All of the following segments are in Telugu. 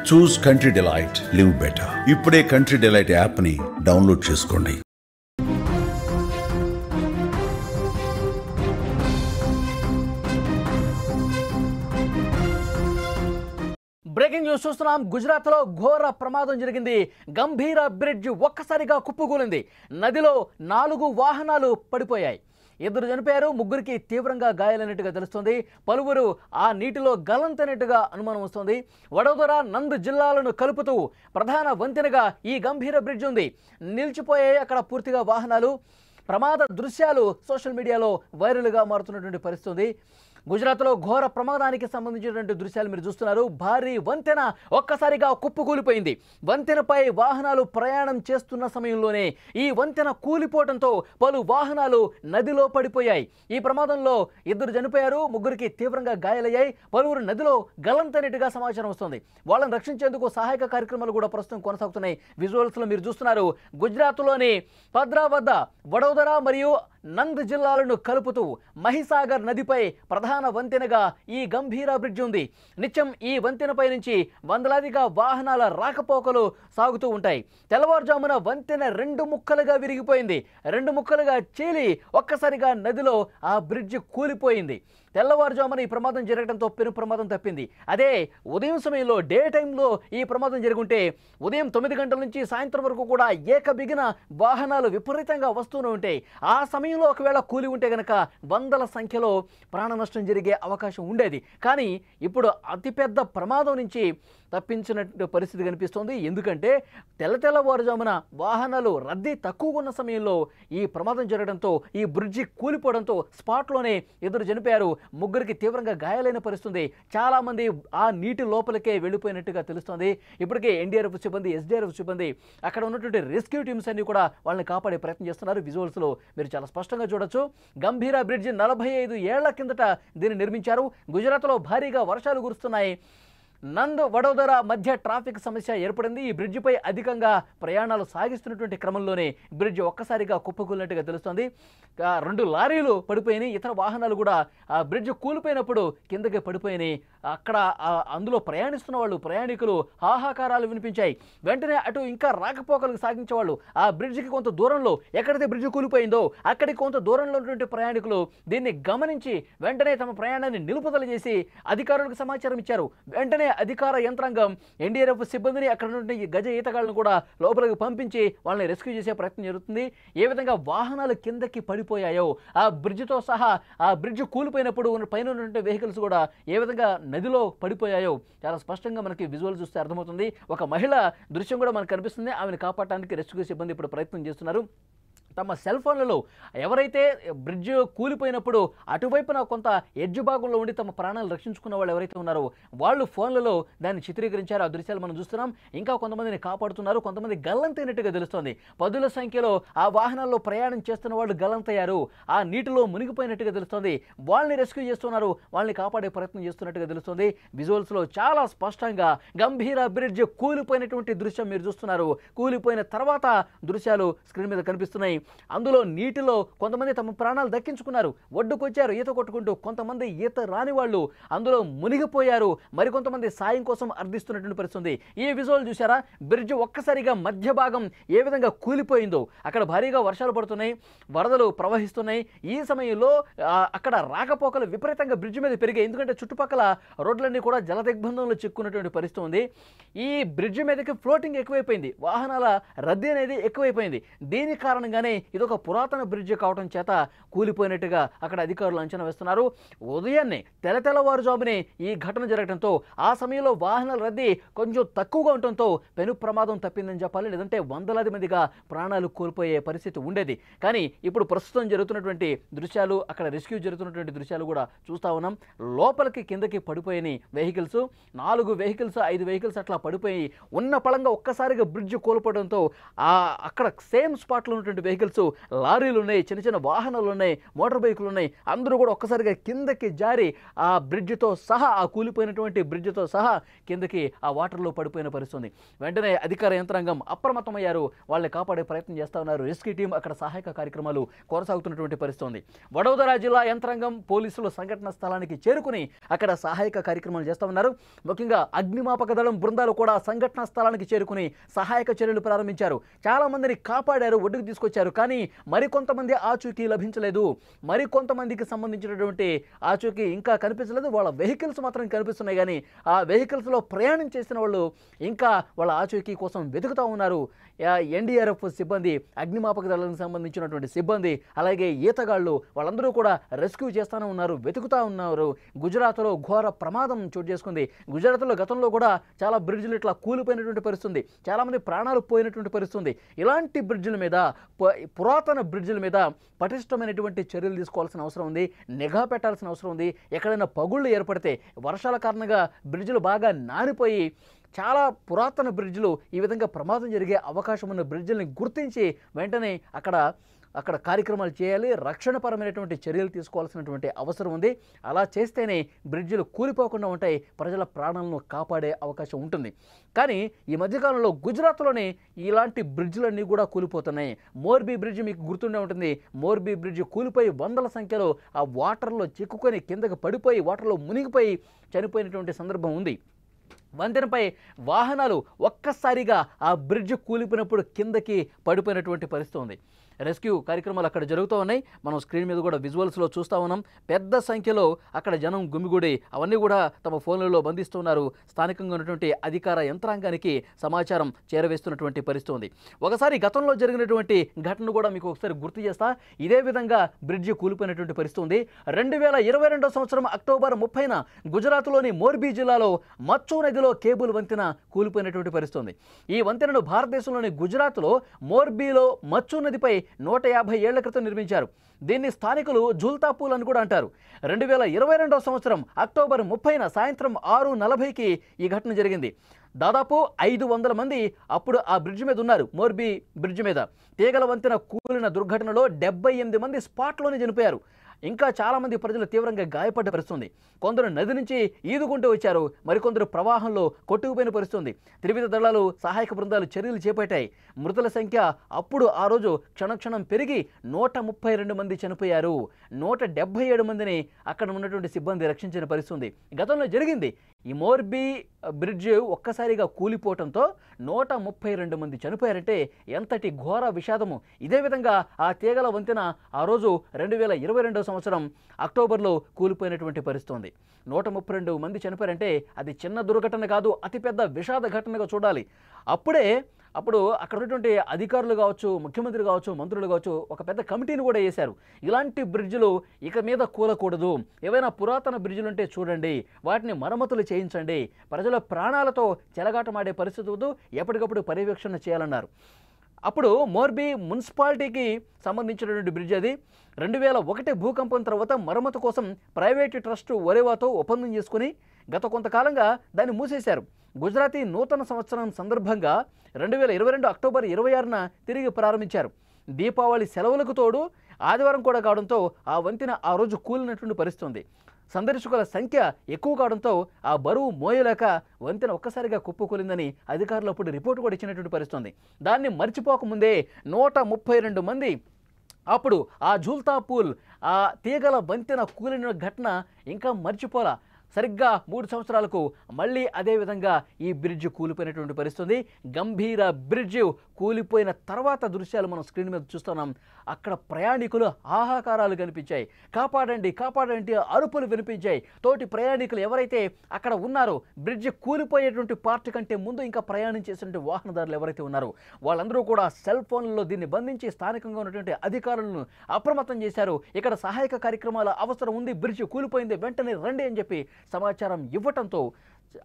చూస్ కంట్రీ డిలైట్, లివ్ బెటర్. ఇప్పుడే కంట్రీ డిలైట్ యాప్ని డౌన్లోడ్ చేసుకోండి. బ్రేకింగ్ న్యూస్ చూస్తున్నాం. గుజరాత్లో ఘోర ప్రమాదం జరిగింది. గంభీర బ్రిడ్జ్ ఒక్కసారిగా కుప్పకూలింది. నదిలో 4 వాహనాలు పడిపోయాయి. 2 చనిపోయారు, 3కి తీవ్రంగా గాయాలైనట్టుగా తెలుస్తుంది. పలువురు ఆ నీటిలో గల్లంతైనట్టుగా అనుమానం వస్తుంది. వడోదర, నంద్ జిల్లాలను కలుపుతూ ప్రధాన వంతెనగా ఈ గంభీర బ్రిడ్జ్ ఉంది. నిలిచిపోయాయి అక్కడ పూర్తిగా వాహనాలు. ప్రమాద దృశ్యాలు సోషల్ మీడియాలో వైరల్గా మారుతున్నటువంటి పరిస్థితి ఉంది. గుజరాత్లో ఘోర ప్రమాదానికి సంబంధించినటువంటి దృశ్యాలు మీరు చూస్తున్నారు. భారీ వంతెన ఒక్కసారిగా కుప్పకూలిపోయింది. వంతెనపై వాహనాలు ప్రయాణం చేస్తున్న సమయంలోనే ఈ వంతెన కూలిపోవడంతో పలు వాహనాలు నదిలో పడిపోయాయి. ఈ ప్రమాదంలో 2 చనిపోయారు, 3కి తీవ్రంగా గాయాలయ్యాయి. పలువురు నదిలో గల్లంతైనట్టుగా సమాచారం వస్తుంది. వాళ్ళని రక్షించేందుకు సహాయక కార్యక్రమాలు కూడా ప్రస్తుతం కొనసాగుతున్నాయి. విజువల్స్లో మీరు చూస్తున్నారు. గుజరాత్లోని పద్రా వద్ద వడోదర మరియు నంద్ జిల్లాలను కలుపుతూ మహిసాగర్ నదిపై ప్రధాన వంతెనగా ఈ గంభీర బ్రిడ్జ్ ఉంది. నిత్యం ఈ వంతెనపై నుంచి వందలాదిగా వాహనాల రాకపోకలు సాగుతూ ఉంటాయి. తెల్లవారుజామున వంతెన 2 ముక్కలుగా విరిగిపోయింది. 2 ముక్కలుగా చీలి ఒక్కసారిగా నదిలో ఆ బ్రిడ్జ్ కూలిపోయింది. తెల్లవారుజామున ఈ ప్రమాదం జరగడంతో పెను ప్రమాదం తప్పింది. అదే ఉదయం సమయంలో డే టైంలో ఈ ప్రమాదం జరుగుంటే ఉదయం 9 గంటల నుంచి సాయంత్రం వరకు కూడా ఏకబిగిన వాహనాలు విపరీతంగా వస్తూనే ఉంటాయి. ఆ సమయంలో ఒకవేళ కూలి ఉంటే గనక వందల సంఖ్యలో ప్రాణ నష్టం జరిగే అవకాశం ఉండేది. కానీ ఇప్పుడు అతిపెద్ద ప్రమాదం నుంచి తప్పించినట్టు పరిస్థితి కనిపిస్తోంది. ఎందుకంటే తెల్లవారుజామున వాహనాలు రద్దీ తక్కువగా ఉన్న సమయంలో ఈ ప్రమాదం జరగడంతో ఈ బ్రిడ్జి కూలిపోవడంతో స్పాట్లోనే 2 చనిపోయారు, 3కి తీవ్రంగా గాయాలైన పరిస్థితి. చాలామంది ఆ నీటి లోపలికే వెళ్ళిపోయినట్టుగా తెలుస్తోంది. ఇప్పటికే ఎన్డీఆర్ఎఫ్ సిబ్బంది, ఎస్డీఆర్ఎఫ్ సిబ్బంది, అక్కడ ఉన్నటువంటి రెస్క్యూ టీమ్స్ అన్ని కూడా వాళ్ళని కాపాడే ప్రయత్నం చేస్తున్నారు. విజువల్స్లో మీరు చాలా స్పష్టంగా చూడొచ్చు. గంభీర బ్రిడ్జ్ 45 ఏళ్ల కిందట దీన్ని నిర్మించారు. గుజరాత్లో భారీగా వర్షాలు కురుస్తున్నాయి. నంద్ వడోదర మధ్య ట్రాఫిక్ సమస్య ఏర్పడింది. ఈ బ్రిడ్జిపై అధికంగా ప్రయాణాలు సాగిస్తున్నటువంటి క్రమంలోనే బ్రిడ్జ్ ఒక్కసారిగా కుప్పకూలినట్టుగా తెలుస్తోంది. 2 లారీలు పడిపోయినాయి. ఇతర వాహనాలు కూడా ఆ బ్రిడ్జ్ కూలిపోయినప్పుడు కిందకి పడిపోయినాయి. అక్కడ అందులో ప్రయాణిస్తున్న వాళ్ళు, ప్రయాణికులు హాహాకారాలు వినిపించాయి. వెంటనే అటు ఇంకా రాకపోకలకు సాగించేవాళ్ళు ఆ బ్రిడ్జికి కొంత దూరంలో, ఎక్కడైతే బ్రిడ్జ్ కూలిపోయిందో అక్కడికి కొంత దూరంలో ఉన్నటువంటి ప్రయాణికులు దీన్ని గమనించి వెంటనే తమ ప్రయాణాన్ని నిలుపుదల చేసి అధికారులకు సమాచారం ఇచ్చారు. వెంటనే అధికార యంత్రాంగం ఎన్డీఆర్ఎఫ్ సిబ్బందిని, అక్కడ నుండి గజ ఈతగాళ్లను కూడా లోపలికి పంపించి వాళ్ళని రెస్క్యూ చేసే ప్రయత్నం జరుగుతుంది. ఏ విధంగా వాహనాలు కిందకి పడిపోయాయో, ఆ బ్రిడ్జితో సహా ఆ బ్రిడ్జ్ కూలిపోయినప్పుడు పైన ఉన్నటువంటి వెహికల్స్ కూడా ఏ విధంగా నదిలో పడిపోయాయో చాలా స్పష్టంగా మనకి విజువల్ చూస్తే అర్థమవుతుంది. ఒక మహిళ దృశ్యం కూడా మనకు కనిపిస్తుంది. ఆమెను కాపాడటానికి రెస్క్యూ సిబ్బంది ఇప్పుడు ప్రయత్నం చేస్తున్నారు. తమ సెల్ ఫోన్లలో ఎవరైతే బ్రిడ్జ్ కూలిపోయినప్పుడు అటువైపున కొంత ఎడ్జ్ భాగంలో ఉండి తమ ప్రాణాలు రక్షించుకున్న వాళ్ళు ఎవరైతే ఉన్నారో వాళ్ళు ఫోన్లలో దాన్ని చిత్రీకరించారు. ఆ దృశ్యాలు మనం చూస్తున్నాం. ఇంకా కొంతమందిని కాపాడుతున్నారు. కొంతమంది గల్లంతైనట్టుగా తెలుస్తోంది. 10ల సంఖ్యలో ఆ వాహనాల్లో ప్రయాణం చేస్తున్న వాళ్ళు గల్లంతయ్యారు. ఆ నీటిలో మునిగిపోయినట్టుగా తెలుస్తోంది. వాళ్ళని రెస్క్యూ చేస్తున్నారు, వాళ్ళని కాపాడే ప్రయత్నం చేస్తున్నట్టుగా తెలుస్తోంది. విజువల్స్లో చాలా స్పష్టంగా గంభీర బ్రిడ్జ్ కూలిపోయినటువంటి దృశ్యం మీరు చూస్తున్నారు. కూలిపోయిన తర్వాత దృశ్యాలు స్క్రీన్ మీద కనిపిస్తున్నాయి. అందులో నీటిలో కొంతమంది తమ ప్రాణాలు దక్కించుకున్నారు, ఒడ్డుకొచ్చారు ఈత కొట్టుకుంటూ. కొంతమంది ఈత రాని వాళ్ళు అందులో మునిగిపోయారు. మరికొంతమంది సాయం కోసం అర్థిస్తున్నటువంటి పరిస్థితి. ఈ విజువల్ చూసారా? బ్రిడ్జ్ ఒక్కసారిగా మధ్య భాగం ఏ విధంగా కూలిపోయిందో. అక్కడ భారీగా వర్షాలు పడుతున్నాయి, వరదలు ప్రవహిస్తున్నాయి. ఈ సమయంలో అక్కడ రాకపోకలు విపరీతంగా బ్రిడ్జ్ మీద పెరిగాయి. ఎందుకంటే చుట్టుపక్కల రోడ్లన్నీ కూడా జల దిగ్బంధంలో చిక్కున్నటువంటి పరిస్థితి ఉంది. ఈ బ్రిడ్జ్ మీదకి ఫ్లోటింగ్ ఎక్కువైపోయింది, వాహనాల రద్దీ అనేది ఎక్కువైపోయింది. దీని కారణంగానే ఇదొక పురాతన బ్రిడ్జ్ కావడం చేత కూలిపోయినట్టుగా అక్కడ అధికారులు అంచనా వేస్తున్నారు. ఉదయాన్నే తెల్లవారుజామునే ఈ ఘటన జరగడంతో ఆ సమయంలో వాహనాల రద్దీ కొంచెం తక్కువగా ఉండటంతో పెను ప్రమాదం తప్పిందని చెప్పాలి. లేదంటే వందలాది మందిగా ప్రాణాలు కోల్పోయే పరిస్థితి ఉండేది. కానీ ఇప్పుడు ప్రస్తుతం జరుగుతున్నటువంటి దృశ్యాలు, అక్కడ రెస్క్యూ జరుగుతున్నటువంటి దృశ్యాలు కూడా చూస్తూ ఉన్నాం. లోపలికి కిందకి పడిపోయిన వెహికల్స్, 4 వెహికల్స్ 5 వెహికల్స్ అట్లా పడిపోయి ఉన్న పళంగా ఒక్కసారిగా బ్రిడ్జ్ కోల్పోవడంతో అక్కడ సేమ్ స్పాట్లో ఉన్నటువంటి వెహికల్స్, లారీలు ఉన్నాయి, చిన్న చిన్న వాహనాలు ఉన్నాయి, మోటార్ బైకులు ఉన్నాయి. అందరూ కూడా ఒక్కసారిగా కిందకి జారి ఆ బ్రిడ్జ్తో సహా, ఆ కూలిపోయినటువంటి బ్రిడ్జ్తో సహా కిందకి ఆ వాటర్లో పడిపోయిన పరిస్థితుంది. వెంటనే అధికార యంత్రాంగం అప్రమత్తమయ్యారు. వాళ్ళని కాపాడే ప్రయత్నం చేస్తూ ఉన్నారు. రెస్క్యూ టీం అక్కడ సహాయక కార్యక్రమాలు కొనసాగుతున్నటువంటి పరిస్థితి. వడోదర జిల్లా యంత్రాంగం, పోలీసులు సంఘటన స్థలానికి చేరుకుని అక్కడ సహాయక కార్యక్రమాలు చేస్తూ ఉన్నారు. ముఖ్యంగా అగ్నిమాపక దళం బృందాలు కూడా సంఘటన స్థలానికి చేరుకుని సహాయక చర్యలు ప్రారంభించారు. చాలా మందిని కాపాడారు, ఒడ్డుకు తీసుకొచ్చారు. కానీ మరికొంతమంది ఆచూకీ లభించలేదు. మరికొంతమందికి సంబంధించినటువంటి ఆచూకీ ఇంకా కనిపించలేదు. వాళ్ళ వెహికల్స్ మాత్రం కనిపిస్తున్నాయి. కానీ ఆ వెహికల్స్లో ప్రయాణం చేసిన వాళ్ళు ఇంకా వాళ్ళ ఆచూకీ కోసం వెతుకుతూ ఉన్నారు. ఎన్డీఆర్ఎఫ్ సిబ్బంది, అగ్నిమాపక దళానికి సంబంధించినటువంటి సిబ్బంది, అలాగే ఈతగాళ్ళు వాళ్ళందరూ కూడా రెస్క్యూ చేస్తూనే ఉన్నారు, వెతుకుతూ ఉన్నారు. గుజరాత్లో ఘోర ప్రమాదం చోటు చేసుకుంది. గుజరాత్లో గతంలో కూడా చాలా బ్రిడ్జ్లు ఇట్లా కూలిపోయినటువంటి పరిస్థితుంది. చాలామంది ప్రాణాలు పోయినటువంటి పరిస్థితుంది. ఇలాంటి బ్రిడ్జ్ల మీద, పురాతన బ్రిడ్జ్ల మీద పటిష్టమైనటువంటి చర్యలు తీసుకోవాల్సిన అవసరం ఉంది. నిఘా పెట్టాల్సిన అవసరం ఉంది. ఎక్కడైనా పగుళ్ళు ఏర్పడితే, వర్షాల కారణంగా బ్రిడ్జ్లు బాగా నానిపోయి చాలా పురాతన బ్రిడ్జ్లు, ఈ విధంగా ప్రమాదం జరిగే అవకాశం ఉన్న బ్రిడ్జ్లని గుర్తించి వెంటనే అక్కడ కార్యక్రమాలు చేయాలి. రక్షణపరమైనటువంటి చర్యలు తీసుకోవాల్సినటువంటి అవసరం ఉంది. అలా చేస్తేనే బ్రిడ్జ్లు కూలిపోకుండా ఉంటాయి, ప్రజల ప్రాణాలను కాపాడే అవకాశం ఉంటుంది. కానీ ఈ మధ్యకాలంలో గుజరాత్లోనే ఇలాంటి బ్రిడ్జ్లన్నీ కూడా కూలిపోతున్నాయి. మోర్బీ బ్రిడ్జ్ మీకు గుర్తుండే ఉంటుంది. మోర్బీ బ్రిడ్జ్ కూలిపోయి వందల సంఖ్యలో ఆ వాటర్లో చిక్కుకొని కిందకు పడిపోయి వాటర్లో మునిగిపోయి చనిపోయినటువంటి సందర్భం ఉంది. వంతెనపై వాహనాలు ఒక్కసారిగా ఆ బ్రిడ్జ్ కూలిపోయినప్పుడు కిందకి పడిపోయినటువంటి పరిస్థితి ఉంది. రెస్క్యూ కార్యక్రమాలు అక్కడ జరుగుతూ ఉన్నాయి. మనం స్క్రీన్ మీద కూడా విజువల్స్లో చూస్తూ ఉన్నాం. పెద్ద సంఖ్యలో అక్కడ జనం గుమిగూడి అవన్నీ కూడా తమ ఫోన్లలో బంధిస్తున్నారు. స్థానికంగా ఉన్నటువంటి అధికార యంత్రాంగానికి సమాచారం చేరవేస్తున్నటువంటి పరిస్థితి ఉంది. ఒకసారి గతంలో జరిగినటువంటి ఘటన కూడా మీకు ఒకసారి గుర్తు చేస్తా. ఇదే విధంగా బ్రిడ్జి కూలిపోయినటువంటి పరిస్థితి ఉంది. 2022 సంవత్సరం అక్టోబర్ 30న గుజరాత్లోని మోర్బీ జిల్లాలో మచ్చు నదిలో కేబుల్ వంతెన కూలిపోయినటువంటి పరిస్థితి ఉంది. ఈ వంతెనను భారతదేశంలోని గుజరాత్లో మోర్బీలో మచ్చు నదిపై 150 ఏళ్ల క్రితం నిర్మించారు. దీన్ని స్థానికులు జుల్తాపూల్ అని కూడా అంటారు. 2022 సంవత్సరం అక్టోబర్ 30న సాయంత్రం 6:40కి ఈ ఘటన జరిగింది. దాదాపు 500 మంది అప్పుడు ఆ బ్రిడ్జ్ మీద ఉన్నారు. మోర్బీ బ్రిడ్జ్ మీద తీగల వంతెన కూలిన దుర్ఘటనలో 78 మంది స్పాట్లోనే చనిపోయారు. ఇంకా చాలామంది ప్రజలు తీవ్రంగా గాయపడ్డ పరిస్థితుంది. కొందరు నది నుంచి ఈదుకుంటూ వచ్చారు, మరికొందరు ప్రవాహంలో కొట్టుకుపోయిన పరిస్థితుంది. త్రివిధ దళాలు, సహాయక బృందాలు చర్యలు చేపట్టాయి. మృతుల సంఖ్య అప్పుడు ఆ రోజు క్షణక్షణం పెరిగి 132 మంది చనిపోయారు. 177 మందిని అక్కడ ఉన్నటువంటి సిబ్బంది రక్షించిన పరిస్థితుంది గతంలో జరిగింది. ఈ మోర్బీ బ్రిడ్జ్ ఒక్కసారిగా కూలిపోవడంతో 132 మంది చనిపోయారంటే ఎంతటి ఘోర విషాదము. ఇదే విధంగా ఆ తీగల వంతెన ఆ రోజు 2022 సంవత్సరం అక్టోబర్లో కూలిపోయినటువంటి పరిస్థితుంది. 132 మంది చనిపోయారంటే అది చిన్న దుర్ఘటన కాదు, అతిపెద్ద విషాద ఘటనగా చూడాలి. అప్పుడు అక్కడ ఉన్నటువంటి అధికారులు కావచ్చు, ముఖ్యమంత్రి కావచ్చు, మంత్రులు కావచ్చు, ఒక పెద్ద కమిటీని కూడా వేశారు. ఇలాంటి బ్రిడ్జ్లు ఇక మీద కూలకూడదు, ఏవైనా పురాతన బ్రిడ్జ్లు ఉంటే చూడండి, వాటిని మరమ్మతులు చేయించండి, ప్రజల ప్రాణాలతో చెలగాటమాడే పరిస్థితి వద్దు, ఎప్పటికప్పుడు పర్యవేక్షణ చేయాలన్నారు. అప్పుడు మోర్బీ మున్సిపాలిటీకి సంబంధించినటువంటి బ్రిడ్జ్ అది. 2001 భూకంపం తర్వాత మరమ్మతు కోసం ప్రైవేటు ట్రస్ట్ ఒరేవాతో ఒప్పందం చేసుకుని గత కొంతకాలంగా దాన్ని మూసేశారు. గుజరాతీ నూతన సంవత్సరం సందర్భంగా 2022 అక్టోబర్ 26న తిరిగి ప్రారంభించారు. దీపావళి సెలవులకు తోడు ఆదివారం కూడా కావడంతో ఆ వంతెన ఆ రోజు కూలినటువంటి పరిస్థితుంది. సందర్శకుల సంఖ్య ఎక్కువ కావడంతో ఆ బరువు మోయలేక వంతెన ఒక్కసారిగా కుప్పకూలిందని అధికారులు అప్పుడు రిపోర్టు కూడా ఇచ్చినటువంటి పరిస్థితుంది. దాన్ని మర్చిపోకముందే 132 మంది అప్పుడు ఆ జుల్తాపూల్ ఆ తీగల వంతెన కూలిన ఘటన ఇంకా మర్చిపోలా. సరిగ్గా 3 సంవత్సరాలకు మళ్ళీ అదేవిధంగా ఈ బ్రిడ్జ్ కూలిపోయినటువంటి పరిస్థితుంది. గంభీర బ్రిడ్జ్ కూలిపోయిన తర్వాత దృశ్యాలు మనం స్క్రీన్ మీద చూస్తున్నాం. అక్కడ ప్రయాణికులు ఆహాకారాలు కనిపించాయి. కాపాడండి కాపాడండి అరుపులు వినిపించాయి. తోటి ప్రయాణికులు ఎవరైతే అక్కడ ఉన్నారో, బ్రిడ్జ్ కూలిపోయేటువంటి పార్ట్ కంటే ముందు ఇంకా ప్రయాణం చేసినటువంటి వాహనదారులు ఎవరైతే ఉన్నారో వాళ్ళందరూ కూడా సెల్ ఫోన్లలో దీన్ని బంధించి స్థానికంగా ఉన్నటువంటి అధికారులను అప్రమత్తం చేశారు. ఇక్కడ సహాయక కార్యక్రమాల అవసరం ఉంది, బ్రిడ్జ్ కూలిపోయింది, వెంటనే రండి అని చెప్పి సమాచారం ఇవ్వటంతో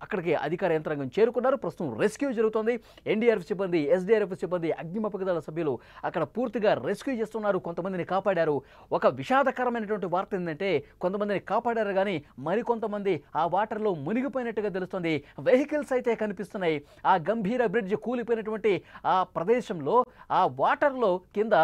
అక్కడికి అధికార యంత్రాంగం చేరుకున్నారు. ప్రస్తుతం రెస్క్యూ జరుగుతోంది. ఎన్డీఆర్ఎఫ్ సిబ్బంది, ఎస్డీఆర్ఎఫ్ సిబ్బంది, అగ్నిమాపక దళ సభ్యులు అక్కడ పూర్తిగా రెస్క్యూ చేస్తున్నారు. కొంతమందిని కాపాడారు. ఒక విషాదకరమైనటువంటి వార్త ఏంటంటే కొంతమందిని కాపాడారు కానీ మరికొంతమంది ఆ వాటర్లో మునిగిపోయినట్టుగా తెలుస్తుంది. వెహికల్స్ అయితే కనిపిస్తున్నాయి. ఆ గంభీర బ్రిడ్జ్ కూలిపోయినటువంటి ఆ ప్రదేశంలో ఆ వాటర్లో కింద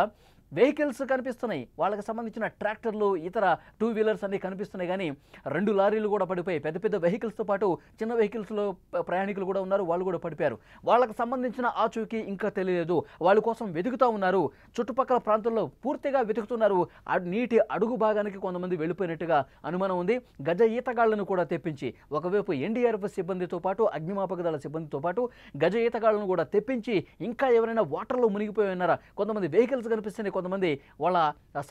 వెహికల్స్ కనిపిస్తున్నాయి, వాళ్ళకి సంబంధించిన ట్రాక్టర్లు, ఇతర 2 వీలర్స్ అన్నీ కనిపిస్తున్నాయి. కానీ 2 లారీలు కూడా పడిపోయి, పెద్ద పెద్ద వెహికల్స్తో పాటు చిన్న వెహికల్స్లో ప్రయాణికులు కూడా ఉన్నారు, వాళ్ళు కూడా పడిపోయారు. వాళ్ళకి సంబంధించిన ఆచూకీ ఇంకా తెలియలేదు. వాళ్ళ కోసం వెతుకుతూ ఉన్నారు. చుట్టుపక్కల ప్రాంతాల్లో పూర్తిగా వెతుకుతున్నారు. నీటి అడుగు భాగానికి కొంతమంది వెళ్ళిపోయినట్టుగా అనుమానం ఉంది. గజ ఈతగాళ్లను కూడా తెప్పించి, ఒకవైపు ఎన్డీఆర్ఎఫ్ సిబ్బందితో పాటు అగ్నిమాపక దళ సిబ్బందితో పాటు గజ ఈతగాళ్లను కూడా తెప్పించి, ఇంకా ఎవరైనా వాటర్లో మునిగిపోయి ఉన్నారా, కొంతమంది వెహికల్స్ కనిపిస్తున్నాయి, కొంతమంది వాళ్ళ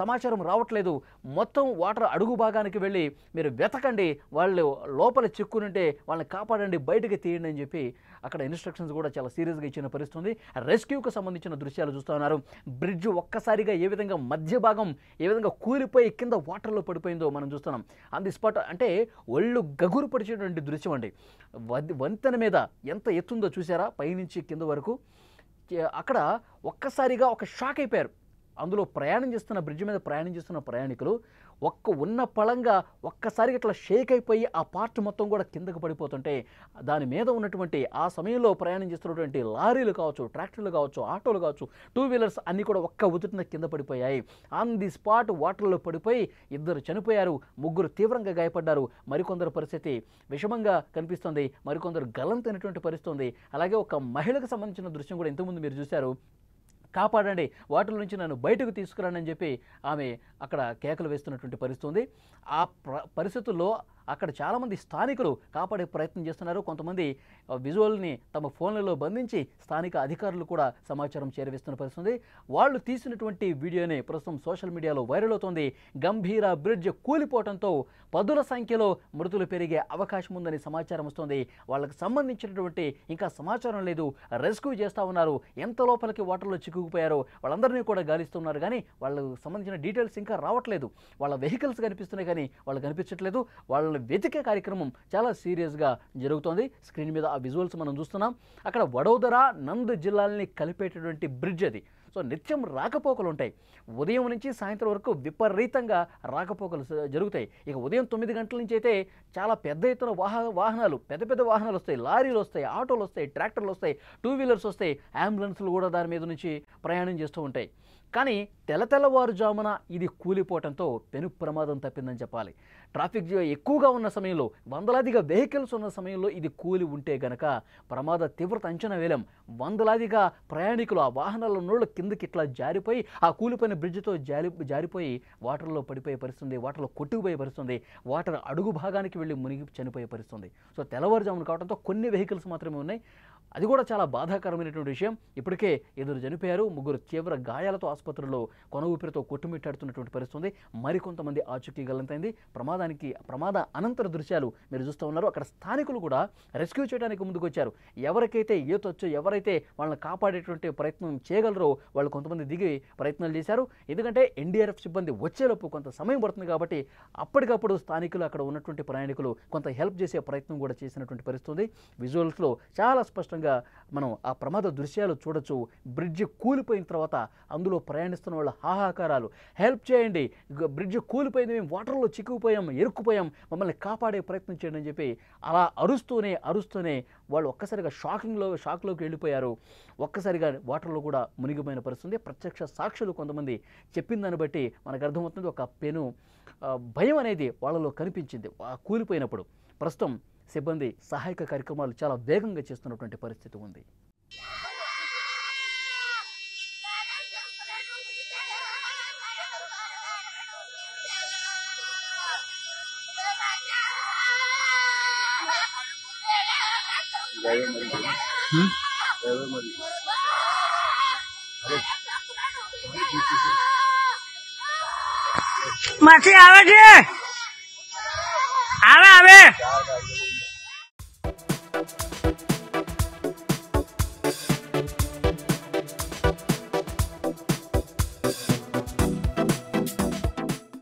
సమాచారం రావట్లేదు, మొత్తం వాటర్ అడుగు భాగానికి వెళ్ళి మీరు వెతకండి, వాళ్ళు లోపల చిక్కునుంటే వాళ్ళని కాపాడండి, బయటకు తీయండి అని చెప్పి అక్కడ ఇన్స్ట్రక్షన్స్ కూడా చాలా సీరియస్గా ఇచ్చిన పరిస్థితుంది. రెస్క్యూకు సంబంధించిన దృశ్యాలు చూస్తూ ఉన్నారు. బ్రిడ్జ్ ఒక్కసారిగా ఏ విధంగా మధ్య భాగం ఏ విధంగా కూలిపోయి కింద వాటర్లో పడిపోయిందో మనం చూస్తున్నాం. ఆన్ ది స్పాట్ అంటే ఒళ్ళు గగురు పడిచేటువంటి దృశ్యం అండి. వంతెన మీద ఎంత ఎత్తుందో చూసారా, పైనుంచి కింద వరకు. అక్కడ ఒక్కసారిగా ఒక షాక్ అయిపోయారు. అందులో బ్రిడ్జ్ మీద ప్రయాణం చేస్తున్న ప్రయాణికులు ఉన్న పళంగా ఒక్కసారిగా ఇట్లా షేక్ అయిపోయి ఆ పార్ట్ మొత్తం కూడా కిందకు పడిపోతుంటే, దాని మీద ఉన్నటువంటి ఆ సమయంలో ప్రయాణం చేస్తున్నటువంటి లారీలు కావచ్చు, ట్రాక్టర్లు కావచ్చు, ఆటోలు కావచ్చు, 2 వీలర్స్ అన్నీ కూడా ఒక్క ఉదుటిన కింద పడిపోయాయి. ఆన్ ది స్పాట్ వాటర్లో పడిపోయి 2 చనిపోయారు, 3 తీవ్రంగా గాయపడ్డారు. మరికొందరు పరిస్థితి విషమంగా కనిపిస్తుంది, మరికొందరు గల్లంతైనటువంటి పరిస్థితి ఉంది. అలాగే ఒక మహిళకు సంబంధించిన దృశ్యం కూడా ఇంతకుముందు మీరు చూశారు. కాపాడండి, వాటిల నుంచి నన్ను బయటకు తీసుకురాని అని చెప్పి ఆమె అక్కడ కేకలు వేస్తున్నటువంటి పరిస్థితి ఉంది. ఆ పరిస్థితుల్లో అక్కడ చాలామంది స్థానికులు కాపాడే ప్రయత్నం చేస్తున్నారు. కొంతమంది విజువల్ని తమ ఫోన్లలో బంధించి స్థానిక అధికారులు కూడా సమాచారం చేరవేస్తున్న పరిస్థితి. వాళ్ళు తీసినటువంటి వీడియోని ప్రస్తుతం సోషల్ మీడియాలో వైరల్ అవుతోంది. గంభీర బ్రిడ్జ్ కూలిపోవడంతో 10ల సంఖ్యలో మృతులు పెరిగే అవకాశం ఉందని సమాచారం వస్తోంది. వాళ్ళకి సంబంధించినటువంటి ఇంకా సమాచారం లేదు. రెస్క్యూ చేస్తూ ఉన్నారు. ఎంత లోపలికి వాటర్లో చిక్కుకుపోయారో వాళ్ళందరినీ కూడా గాలిస్తున్నారు. కానీ వాళ్ళకు సంబంధించిన డీటెయిల్స్ ఇంకా రావట్లేదు. వాళ్ళ వెహికల్స్ కనిపిస్తున్నాయి కానీ వాళ్ళు కనిపించట్లేదు. వాళ్ళ వెతికే కార్యక్రమం చాలా సీరియస్గా జరుగుతోంది. స్క్రీన్ మీద ఆ విజువల్స్ మనం చూస్తున్నాం. అక్కడ వడోదర, నంద్ జిల్లాలని కలిపేటటువంటి బ్రిడ్జ్ అది. సో నిత్యం రాకపోకలు ఉంటాయి. ఉదయం నుంచి సాయంత్రం వరకు విపరీతంగా రాకపోకలు జరుగుతాయి. ఇక ఉదయం 9 గంటల నుంచి అయితే చాలా పెద్ద ఎత్తున వాహనాలు, పెద్ద పెద్ద వాహనాలు వస్తాయి, లారీలు వస్తాయి, ఆటోలు వస్తాయి, ట్రాక్టర్లు వస్తాయి, 2 వీలర్స్ వస్తాయి, అంబులెన్స్లు కూడా దాని మీద నుంచి ప్రయాణం చేస్తూ ఉంటాయి. కానీ తెల్లవారుజామున ఇది కూలిపోవడంతో పెను ప్రమాదం తప్పిందని చెప్పాలి. ట్రాఫిక్ ఎక్కువగా ఉన్న సమయంలో, వందలాదిగా వెహికల్స్ ఉన్న సమయంలో ఇది కూలి ఉంటే గనక ప్రమాద తీవ్రత అంచనా వేలాం. వందలాదిగా ప్రయాణికులు ఆ వాహనాల నోళ్ళు కిందకి ఇట్లా జారిపోయి ఆ కూలిపోయిన బ్రిడ్జ్తో జారిపోయి వాటర్లో పడిపోయే పరిస్థితుంది, వాటర్లో కొట్టుకుపోయే పరిస్థితుంది, వాటర్ అడుగు భాగానికి వెళ్ళి మునిగి చనిపోయే పరిస్థితుంది. సో తెల్లవారుజామున కావడంతో కొన్ని వెహికల్స్ మాత్రమే ఉన్నాయి. అది కూడా చాలా బాధాకరమైనటువంటి విషయం. ఇప్పటికే 2 చనిపోయారు, 3 తీవ్ర గాయాలతో ఆసుపత్రిలో కొన ఊపిరితో కొట్టుమిట్టాడుతున్నటువంటి పరిస్థితుంది. మరికొంతమంది ఆచూకీ గల్లంతైంది. ప్రమాద అనంతర దృశ్యాలు మీరు చూస్తూ ఉన్నారు. అక్కడ స్థానికులు కూడా రెస్క్యూ చేయడానికి ముందుకు వచ్చారు. ఎవరికైతే ఈతొచ్చో, ఎవరైతే వాళ్ళని కాపాడేటువంటి ప్రయత్నం చేయగలరో వాళ్ళు కొంతమంది దిగి ప్రయత్నాలు చేశారు. ఎందుకంటే ఎన్డీఆర్ఎఫ్ సిబ్బంది వచ్చేలోపు కొంత సమయం పడుతుంది కాబట్టి అప్పటికప్పుడు స్థానికులు, అక్కడ ఉన్నటువంటి ప్రయాణికులు కొంత హెల్ప్ చేసే ప్రయత్నం కూడా చేసినటువంటి పరిస్థితుంది. విజువల్స్లో చాలా స్పష్టంగా మనం ఆ ప్రమాద దృశ్యాలు చూడొచ్చు. బ్రిడ్జ్ కూలిపోయిన తర్వాత అందులో ప్రయాణిస్తున్న వాళ్ళ హాహాకారాలు, హెల్ప్ చేయండి, బ్రిడ్జ్ కూలిపోయింది, మేము వాటర్లో చిక్కుకుపోయాం, ఇరుక్కుపోయాం, మమ్మల్ని కాపాడే ప్రయత్నం చేయండి అని చెప్పి అలా అరుస్తూనే వాళ్ళు ఒక్కసారిగా షాక్లోకి వెళ్ళిపోయారు. ఒక్కసారిగా వాటర్లో కూడా మునిగిపోయిన పరిస్థితి. ప్రత్యక్ష సాక్షులు కొంతమంది చెప్పిన దాన్ని బట్టి మనకు అర్థమవుతుంది. ఒక భయం అనేది వాళ్ళలో కనిపించింది ఆ కూలిపోయినప్పుడు. ప్రస్తుతం సిబ్బంది సహాయక కార్యక్రమాలు చాలా వేగంగా చేస్తున్నటువంటి పరిస్థితి ఉంది. masih આવે છે આવે